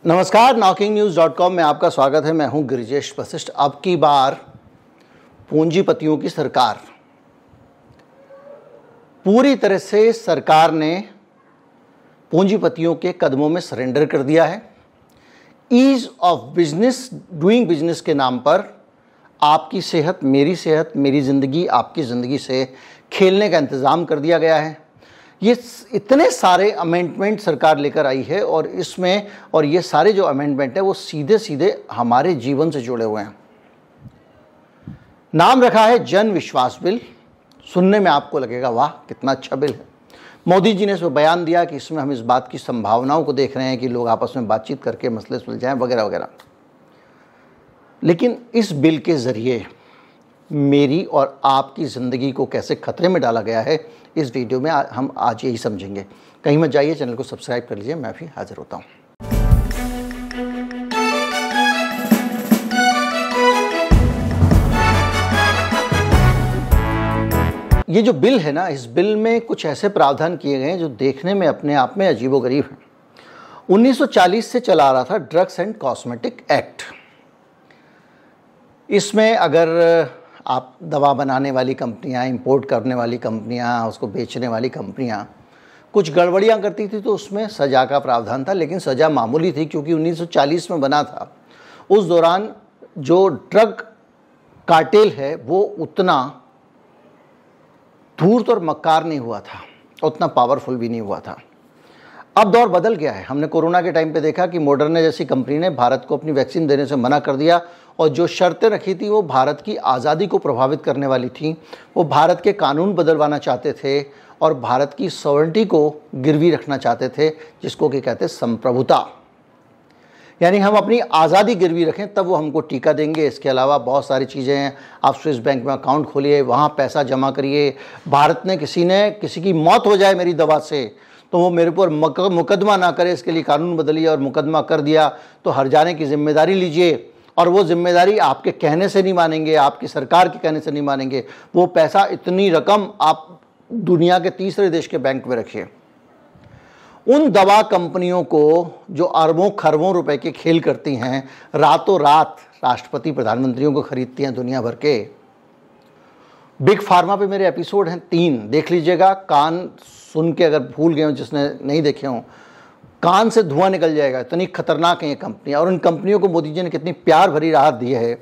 नमस्कार, knocking-news.com में आपका स्वागत है। मैं हूं गिरिजेश वशिष्ठ। अब की बार पूंजीपतियों की सरकार, पूरी तरह से सरकार ने पूंजीपतियों के कदमों में सरेंडर कर दिया है। Ease of business, doing business के नाम पर आपकी सेहत, मेरी ज़िंदगी, आपकी ज़िंदगी से खेलने का इंतज़ाम कर दिया गया है। ये इतने सारे अमेंडमेंट सरकार लेकर आई है और ये सारे जो अमेंडमेंट है वो सीधे सीधे हमारे जीवन से जुड़े हुए हैं। नाम रखा है जन विश्वास बिल। सुनने में आपको लगेगा वाह कितना अच्छा बिल है। मोदी जी ने इसमें बयान दिया कि इसमें हम इस बात की संभावनाओं को देख रहे हैं कि लोग आपस में बातचीत करके मसले सुलझाएं वगैरह वगैरह। लेकिन इस बिल के ज़रिए मेरी और आपकी ज़िंदगी को कैसे खतरे में डाला गया है, इस वीडियो में हम आज यही समझेंगे। कहीं मत जाइए, चैनल को सब्सक्राइब कर लीजिए। मैं भी हाजिर होता हूँ। ये जो बिल है ना, इस बिल में कुछ ऐसे प्रावधान किए गए हैं जो देखने में अपने आप में अजीबोगरीब हैं। 1940 से चला आ रहा था ड्रग्स एंड कॉस्मेटिक एक्ट। इसमें अगर आप दवा बनाने वाली कंपनियां, इंपोर्ट करने वाली कंपनियां, उसको बेचने वाली कंपनियां कुछ गड़बड़ियां करती थी तो उसमें सज़ा का प्रावधान था, लेकिन सज़ा मामूली थी क्योंकि 1940 में बना था। उस दौरान जो ड्रग कार्टेल है वो उतना धूर्त और मक्कार नहीं हुआ था, उतना पावरफुल भी नहीं हुआ था। अब दौर बदल गया है। हमने कोरोना के टाइम पे देखा कि मॉडर्ना जैसी कंपनी ने भारत को अपनी वैक्सीन देने से मना कर दिया और जो शर्तें रखी थी वो भारत की आज़ादी को प्रभावित करने वाली थी। वो भारत के कानून बदलवाना चाहते थे और भारत की सॉवरेनिटी को गिरवी रखना चाहते थे, जिसको कि कहते हैं संप्रभुता। यानी हम अपनी आज़ादी गिरवी रखें तब वो हमको टीका देंगे। इसके अलावा बहुत सारी चीज़ें हैं। आप स्विस बैंक में अकाउंट खोलिए, वहाँ पैसा जमा करिए। भारत ने किसी की मौत हो जाए मेरी दवा से तो वो मेरे पर मुकदमा ना करे, इसके लिए कानून बदलिए, और मुकदमा कर दिया तो हर जाने की जिम्मेदारी लीजिए। और वो जिम्मेदारी आपके कहने से नहीं मानेंगे, आपकी सरकार के कहने से नहीं मानेंगे। वो पैसा, इतनी रकम आप दुनिया के तीसरे देश के बैंक में रखिए। उन दवा कंपनियों को जो अरबों खरबों रुपए के खेल करती हैं, रातों रात राष्ट्रपति प्रधानमंत्रियों को खरीदती हैं दुनिया भर के। बिग फार्मा पे मेरे एपिसोड हैं 3, देख लीजिएगा। कान सुन के अगर भूल गए हो, जिसने नहीं देखे हों, कान से धुआं निकल जाएगा, इतनी खतरनाक है ये कंपनियाँ। और उन कंपनियों को मोदी जी ने कितनी प्यार भरी राहत दी है।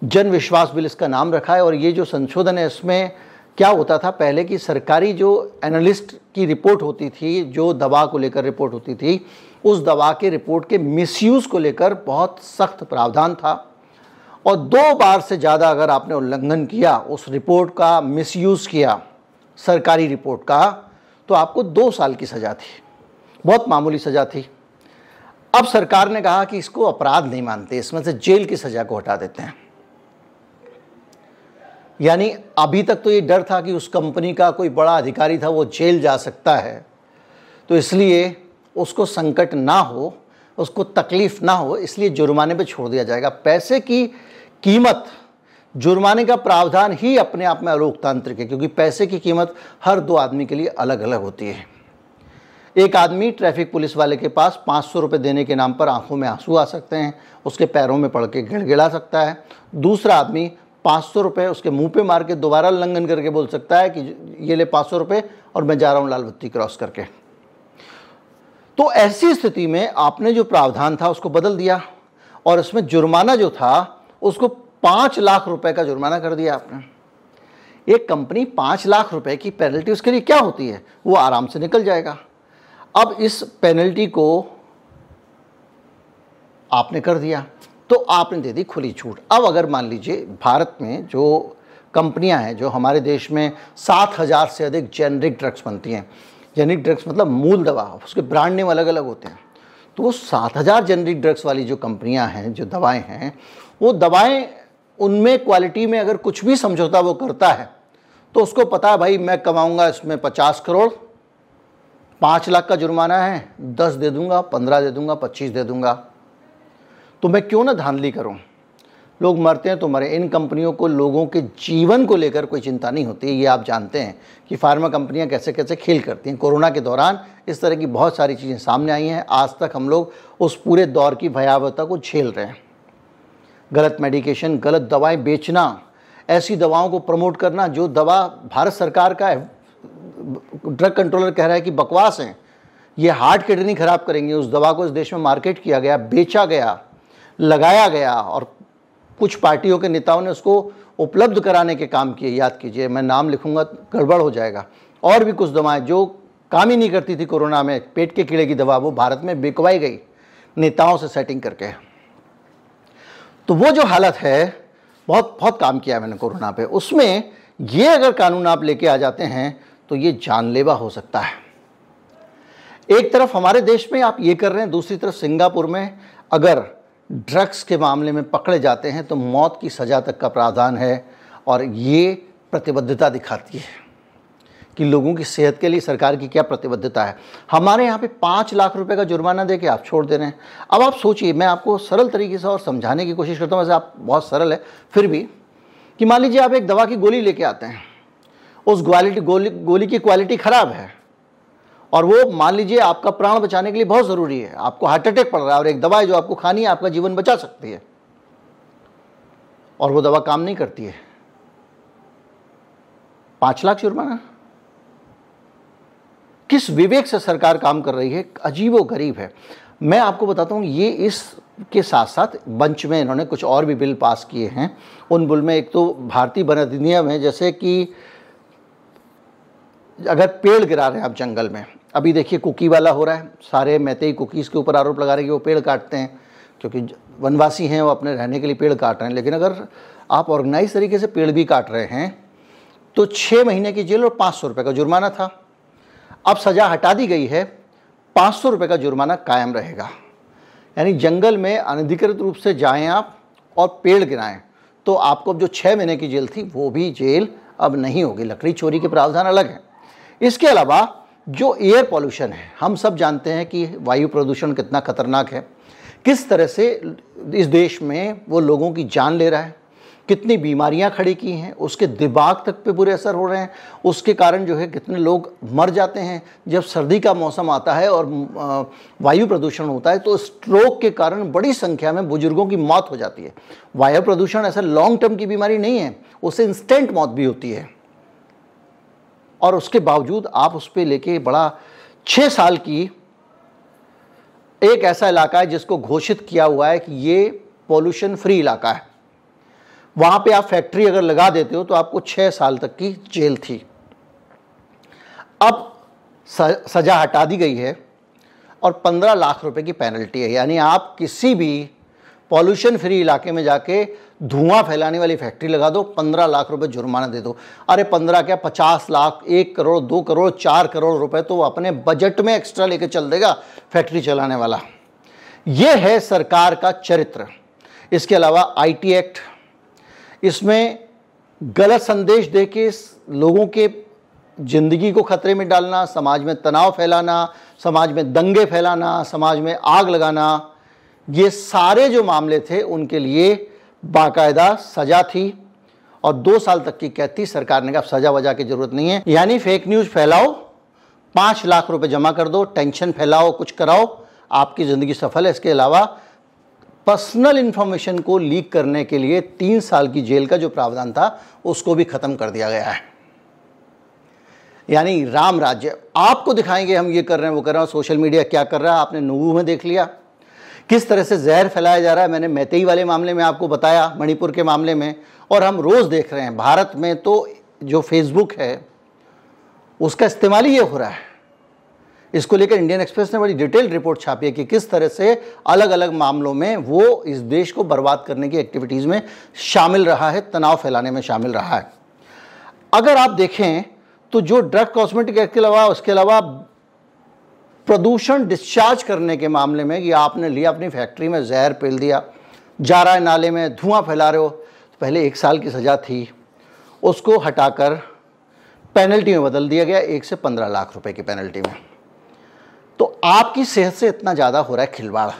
जन विश्वास बिल इसका नाम रखा है। और ये जो संशोधन है, इसमें क्या होता था पहले की सरकारी जो एनालिस्ट की रिपोर्ट होती थी, जो दवा को लेकर रिपोर्ट होती थी, उस दवा के रिपोर्ट के मिसयूज़ को लेकर बहुत सख्त प्रावधान था। और 2 बार से ज़्यादा अगर आपने उल्लंघन किया, उस रिपोर्ट का मिसयूज़ किया, सरकारी रिपोर्ट का, तो आपको 2 साल की सज़ा थी। बहुत मामूली सज़ा थी। अब सरकार ने कहा कि इसको अपराध नहीं मानते, इसमें से जेल की सज़ा को हटा देते हैं। यानी अभी तक तो ये डर था कि उस कंपनी का कोई बड़ा अधिकारी था, वो जेल जा सकता है, तो इसलिए उसको संकट ना हो, उसको तकलीफ़ ना हो, इसलिए जुर्माने पे छोड़ दिया जाएगा। पैसे की कीमत, जुर्माने का प्रावधान ही अपने आप में अलोकतांत्रिक है, क्योंकि पैसे की कीमत हर 2 आदमी के लिए अलग अलग होती है। एक आदमी ट्रैफिक पुलिस वाले के पास 500 रुपये देने के नाम पर आंखों में आंसू आ सकते हैं, उसके पैरों में पड़ के गिड़गिड़ा सकता है। दूसरा आदमी 500 रुपये उसके मुंह पे मार के दोबारा उल्लंघन करके बोल सकता है कि ये ले 500 रुपये और मैं जा रहा हूँ लाल बत्ती क्रॉस करके। तो ऐसी स्थिति में आपने जो प्रावधान था उसको बदल दिया और इसमें जुर्माना जो था उसको 5 लाख रुपए का जुर्माना कर दिया आपने। एक कंपनी 5 लाख रुपए की पेनल्टी, उसके लिए क्या होती है, वो आराम से निकल जाएगा। अब इस पेनल्टी को आपने कर दिया तो आपने दे दी खुली छूट। अब अगर मान लीजिए भारत में जो कंपनियां हैं, जो हमारे देश में 7,000 से अधिक जेनरिक ड्रग्स बनती हैं। जेनरिक ड्रग्स मतलब मूल दवा, उसके ब्रांड नेम अलग अलग होते हैं। तो वो 7,000 जेनरिक ड्रग्स वाली जो कंपनियां हैं, जो दवाएं हैं, वो दवाएं, उनमें क्वालिटी में अगर कुछ भी समझौता वो करता है तो उसको पता है भाई मैं कमाऊंगा इसमें 50 करोड़, 5 लाख का जुर्माना है, 10 दे दूंगा, 15 दे दूंगा, 25 दे दूंगा, तो मैं क्यों ना धांधली करूं। लोग मरते हैं तो मरे, इन कंपनियों को लोगों के जीवन को लेकर कोई चिंता नहीं होती है। ये आप जानते हैं कि फार्मा कंपनियां कैसे कैसे खेल करती हैं। कोरोना के दौरान इस तरह की बहुत सारी चीज़ें सामने आई हैं। आज तक हम लोग उस पूरे दौर की भयावहता को झेल रहे हैं। गलत मेडिकेशन, गलत दवाएं बेचना, ऐसी दवाओं को प्रमोट करना जो दवा भारत सरकार का ड्रग कंट्रोलर कह रहा है कि बकवास हैं, ये हार्ट किडनी खराब करेंगे, उस दवा को इस देश में मार्केट किया गया, बेचा गया, लगाया गया और कुछ पार्टियों के नेताओं ने उसको उपलब्ध कराने के काम किए। याद कीजिए, मैं नाम लिखूंगा गड़बड़ हो जाएगा। और भी कुछ दवाएं जो काम ही नहीं करती थी कोरोना में, पेट के कीड़े की दवा, वो भारत में बिकवाई गई नेताओं से सेटिंग करके। तो वो जो हालत है, बहुत बहुत काम किया मैंने कोरोना पे। उसमें ये अगर कानून आप लेके आ जाते हैं तो ये जानलेवा हो सकता है। एक तरफ हमारे देश में आप ये कर रहे हैं, दूसरी तरफ सिंगापुर में अगर ड्रग्स के मामले में पकड़े जाते हैं तो मौत की सज़ा तक का प्रावधान है। और ये प्रतिबद्धता दिखाती है कि लोगों की सेहत के लिए सरकार की क्या प्रतिबद्धता है। हमारे यहाँ पे 5 लाख रुपए का जुर्माना दे के आप छोड़ दे रहे हैं। अब आप सोचिए, मैं आपको सरल तरीके से और समझाने की कोशिश करता हूँ, वैसे आप बहुत सरल है फिर भी, कि मान लीजिए आप एक दवा की गोली लेके आते हैं, उस गोली की क्वालिटी ख़राब है और वो मान लीजिए आपका प्राण बचाने के लिए बहुत ज़रूरी है, आपको हार्ट अटैक पड़ रहा है और एक दवा है जो आपको खानी है, आपका जीवन बचा सकती है, और वो दवा काम नहीं करती है, 5 लाख जुर्माना। किस विवेक से सरकार काम कर रही है, अजीबो गरीब है। मैं आपको बताता हूँ, ये इसके साथ साथ बंच में इन्होंने कुछ और भी बिल पास किए हैं। उन बिल में एक तो भारतीय वन अधिनियम है, जैसे कि अगर पेड़ गिरा रहे हैं आप जंगल में, अभी देखिए कुकी वाला हो रहा है, सारे मैतेई कुकीज़ के ऊपर आरोप लगा रहे हैं कि वो पेड़ काटते हैं, क्योंकि वनवासी हैं, वो अपने रहने के लिए पेड़ काट रहे हैं। लेकिन अगर आप ऑर्गेनाइज तरीके से पेड़ भी काट रहे हैं तो 6 महीने की जेल और 500 रुपये का जुर्माना था। अब सज़ा हटा दी गई है, 500 रुपये का जुर्माना कायम रहेगा। यानी जंगल में अनधिकृत रूप से जाएं आप और पेड़ गिराएं तो आपको अब जो 6 महीने की जेल थी वो भी जेल अब नहीं होगी। लकड़ी चोरी के प्रावधान अलग हैं। इसके अलावा जो एयर पॉल्यूशन है, हम सब जानते हैं कि वायु प्रदूषण कितना खतरनाक है, किस तरह से इस देश में वो लोगों की जान ले रहा है, कितनी बीमारियां खड़ी की हैं, उसके दिमाग तक पे बुरे असर हो रहे हैं। उसके कारण जो है कितने लोग मर जाते हैं। जब सर्दी का मौसम आता है और वायु प्रदूषण होता है तो स्ट्रोक के कारण बड़ी संख्या में बुजुर्गों की मौत हो जाती है। वायु प्रदूषण ऐसा लॉन्ग टर्म की बीमारी नहीं है, उससे इंस्टेंट मौत भी होती है। और उसके बावजूद आप उस पर लेके बड़ा 6 साल की एक ऐसा इलाका है जिसको घोषित किया हुआ है कि ये पॉल्यूशन फ्री इलाका है, वहां पे आप फैक्ट्री अगर लगा देते हो तो आपको 6 साल तक की जेल थी। अब सजा हटा दी गई है और 15 लाख रुपए की पेनल्टी है। यानी आप किसी भी पॉल्यूशन फ्री इलाके में जाके धुआं फैलाने वाली फैक्ट्री लगा दो, 15 लाख रुपए जुर्माना दे दो। अरे 15 क्या, 50 लाख, 1 करोड़, 2 करोड़, 4 करोड़ रुपए तो वो अपने बजट में एक्स्ट्रा लेके चल देगा फैक्ट्री चलाने वाला। ये है सरकार का चरित्र। इसके अलावा IT एक्ट, इसमें गलत संदेश देके लोगों के जिंदगी को खतरे में डालना, समाज में तनाव फैलाना, समाज में दंगे फैलाना, समाज में आग लगाना, ये सारे जो मामले थे उनके लिए बाकायदा सजा थी और 2 साल तक की कैद थी। सरकार ने कहा सजा वजा की जरूरत नहीं है। यानी फेक न्यूज़ फैलाओ, 5 लाख रुपए जमा कर दो, टेंशन फैलाओ, कुछ कराओ, आपकी ज़िंदगी सफल है। इसके अलावा पर्सनल इंफॉर्मेशन को लीक करने के लिए 3 साल की जेल का जो प्रावधान था उसको भी खत्म कर दिया गया है। यानी राम राज्य आपको दिखाएंगे, हम ये कर रहे हैं, वो कर रहे हैं। सोशल मीडिया क्या कर रहा है आपने नुवु में देख लिया, किस तरह से जहर फैलाया जा रहा है। मैंने मैतेई वाले मामले में आपको बताया, मणिपुर के मामले में, और हम रोज़ देख रहे हैं भारत में तो जो फेसबुक है उसका इस्तेमाल ही ये हो रहा है। इसको लेकर इंडियन एक्सप्रेस ने बड़ी डिटेल्ड रिपोर्ट छापी है कि किस तरह से अलग अलग मामलों में वो इस देश को बर्बाद करने की एक्टिविटीज़ में शामिल रहा है, तनाव फैलाने में शामिल रहा है। अगर आप देखें तो जो ड्रग कॉस्मेटिक एक्ट के अलावा, उसके अलावा प्रदूषण डिस्चार्ज करने के मामले में कि आपने लिया अपनी फैक्ट्री में जहर पेल दिया, जा रहा है नाले में, धुआं फैला रहे हो, तो पहले 1 साल की सज़ा थी, उसको हटाकर पेनल्टी में बदल दिया गया, 1 से 15 लाख रुपए की पेनल्टी में। तो आपकी सेहत से इतना ज़्यादा हो रहा है खिलवाड़।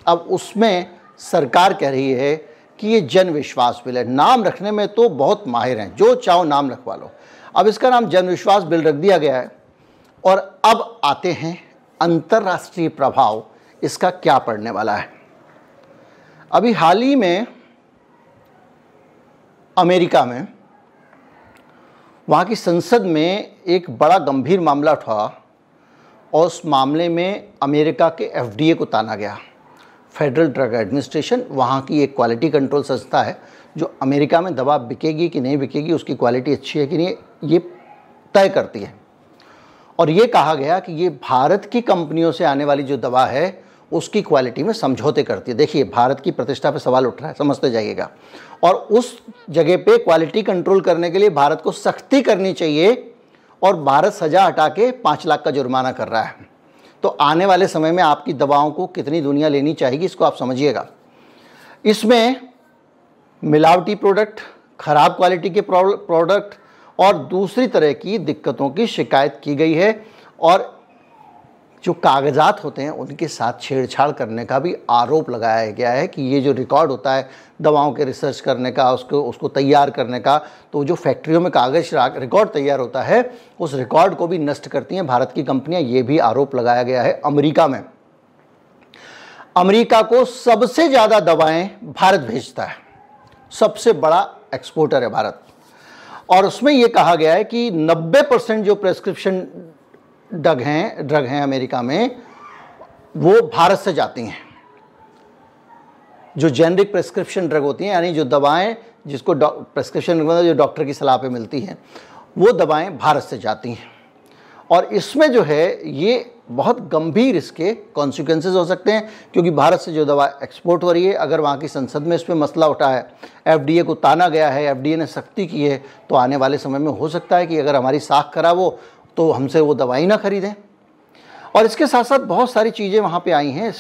अब उसमें सरकार कह रही है कि ये जन विश्वास बिल है। नाम रखने में तो बहुत माहिर हैं, जो चाहो नाम रखवा लो। अब इसका नाम जन विश्वास बिल रख दिया गया है। और अब आते हैं अंतर्राष्ट्रीय प्रभाव इसका क्या पड़ने वाला है। अभी हाल ही में अमेरिका में वहाँ की संसद में एक बड़ा गंभीर मामला उठा और उस मामले में अमेरिका के FDA को ताना गया। फेडरल ड्रग एडमिनिस्ट्रेशन वहाँ की एक क्वालिटी कंट्रोल संस्था है जो अमेरिका में दवा बिकेगी कि नहीं बिकेगी, उसकी क्वालिटी अच्छी है कि नहीं, ये तय करती है। और ये कहा गया कि ये भारत की कंपनियों से आने वाली जो दवा है उसकी क्वालिटी में समझौते करती है। देखिए, भारत की प्रतिष्ठा पे सवाल उठ रहा है, समझते जाइएगा। और उस जगह पे क्वालिटी कंट्रोल करने के लिए भारत को सख्ती करनी चाहिए और भारत सज़ा हटा के 5 लाख का जुर्माना कर रहा है। तो आने वाले समय में आपकी दवाओं को कितनी दुनिया लेनी चाहिए, इसको आप समझिएगा। इसमें मिलावटी प्रोडक्ट, ख़राब क्वालिटी के प्रोडक्ट और दूसरी तरह की दिक्कतों की शिकायत की गई है। और जो कागजात होते हैं उनके साथ छेड़छाड़ करने का भी आरोप लगाया गया है कि ये जो रिकॉर्ड होता है दवाओं के रिसर्च करने का, उसको तैयार करने का, तो जो फैक्ट्रियों में कागज़ रिकॉर्ड तैयार होता है उस रिकॉर्ड को भी नष्ट करती हैं भारत की कंपनियां। ये भी आरोप लगाया गया है अमेरिका में। अमेरिका को सबसे ज़्यादा दवाएं भारत भेजता है, सबसे बड़ा एक्सपोर्टर है भारत। और उसमें यह कहा गया है कि 90% जो प्रेस्क्रिप्शन ड्रग हैं अमेरिका में वो भारत से जाती हैं। जो जेनरिक प्रेस्क्रिप्शन ड्रग होती हैं, यानी जो दवाएं जिसको प्रेस्क्रिप्शन जो डॉक्टर की सलाह पे मिलती हैं, वो दवाएं भारत से जाती हैं। और इसमें जो है ये बहुत गंभीर इसके कॉन्सिक्वेंसेस हो सकते हैं, क्योंकि भारत से जो दवा एक्सपोर्ट हो रही है, अगर वहाँ की संसद में इस पर मसला उठा है, FDA को ताना गया है, FDA ने सख्ती की है, तो आने वाले समय में हो सकता है कि अगर हमारी साख खराब हो तो हमसे वो दवाई ना खरीदें। और इसके साथ साथ बहुत सारी चीज़ें वहाँ पे आई हैं।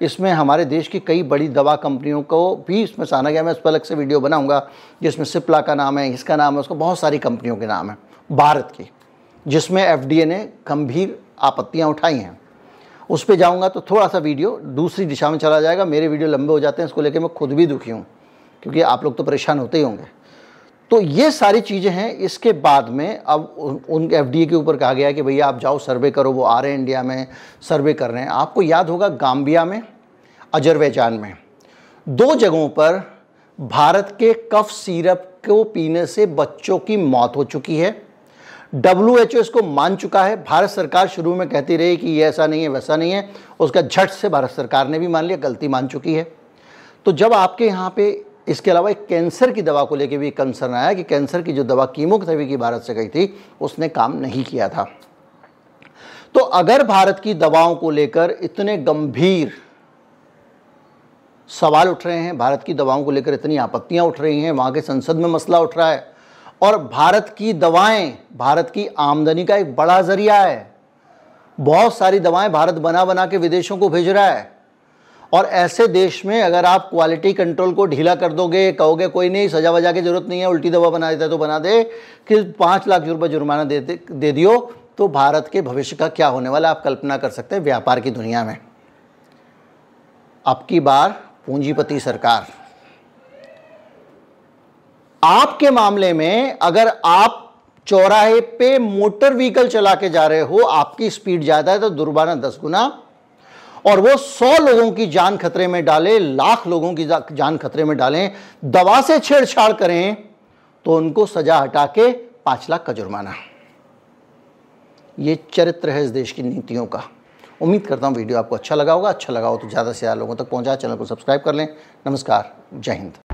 इसमें हमारे देश की कई बड़ी दवा कंपनियों को भी इसमें साना गया। मैं उस पर अलग से वीडियो बनाऊंगा, जिसमें सिप्ला का नाम है, इसका नाम है, उसको बहुत सारी कंपनियों के नाम है भारत की, जिसमें FDA ने गंभीर आपत्तियाँ उठाई हैं। उस पर जाऊँगा तो थोड़ा सा वीडियो दूसरी दिशा में चला जाएगा। मेरे वीडियो लंबे हो जाते हैं, इसको लेकर मैं खुद भी दुखी हूँ, क्योंकि आप लोग तो परेशान होते ही होंगे। तो ये सारी चीज़ें हैं। इसके बाद में अब उन FDA के ऊपर कहा गया कि भैया आप जाओ सर्वे करो। वो आ रहे हैं इंडिया में, सर्वे कर रहे हैं। आपको याद होगा गाम्बिया में, अजरबैजान में 2 जगहों पर भारत के कफ सिरप को पीने से बच्चों की मौत हो चुकी है। WHO इसको मान चुका है। भारत सरकार शुरू में कहती रही कि ये ऐसा नहीं है, वैसा नहीं है। उसका झट से भारत सरकार ने भी मान लिया, गलती मान चुकी है। तो जब आपके यहाँ पे इसके अलावा एक कैंसर की दवा को लेके भी कंसर्न आया कि कैंसर की जो दवा कीमोथेरेपी की भारत से गई थी उसने काम नहीं किया था। तो अगर भारत की दवाओं को लेकर इतने गंभीर सवाल उठ रहे हैं, भारत की दवाओं को लेकर इतनी आपत्तियां उठ रही हैं, वहाँ के संसद में मसला उठ रहा है, और भारत की दवाएं भारत की आमदनी का एक बड़ा जरिया है। बहुत सारी दवाएं भारत बना बना के विदेशों को भेज रहा है। और ऐसे देश में अगर आप क्वालिटी कंट्रोल को ढीला कर दोगे, कहोगे कोई नहीं, सजा वजा की जरूरत नहीं है, उल्टी दवा बना देता है तो बना दे, कि 5 लाख रुपये जुर्माना दे दियो, तो भारत के भविष्य का क्या होने वाला आप कल्पना कर सकते हैं। व्यापार की दुनिया में अब की बार पूंजीपति सरकार, आपके मामले में अगर आप चौराहे पे मोटर व्हीकल चला के जा रहे हो, आपकी स्पीड ज्यादा है तो जुर्माना 10 गुना, और वो 100 लोगों की जान खतरे में डाले, लाख लोगों की जान खतरे में डालें, दवा से छेड़छाड़ करें, तो उनको सजा हटा के 5 लाख का जुर्माना। ये चरित्र है इस देश की नीतियों का। उम्मीद करता हूं वीडियो आपको अच्छा लगा होगा। अच्छा लगा हो तो ज़्यादा से ज़्यादा लोगों तक पहुंचाए। चैनल को सब्सक्राइब कर लें। नमस्कार, जय हिंद।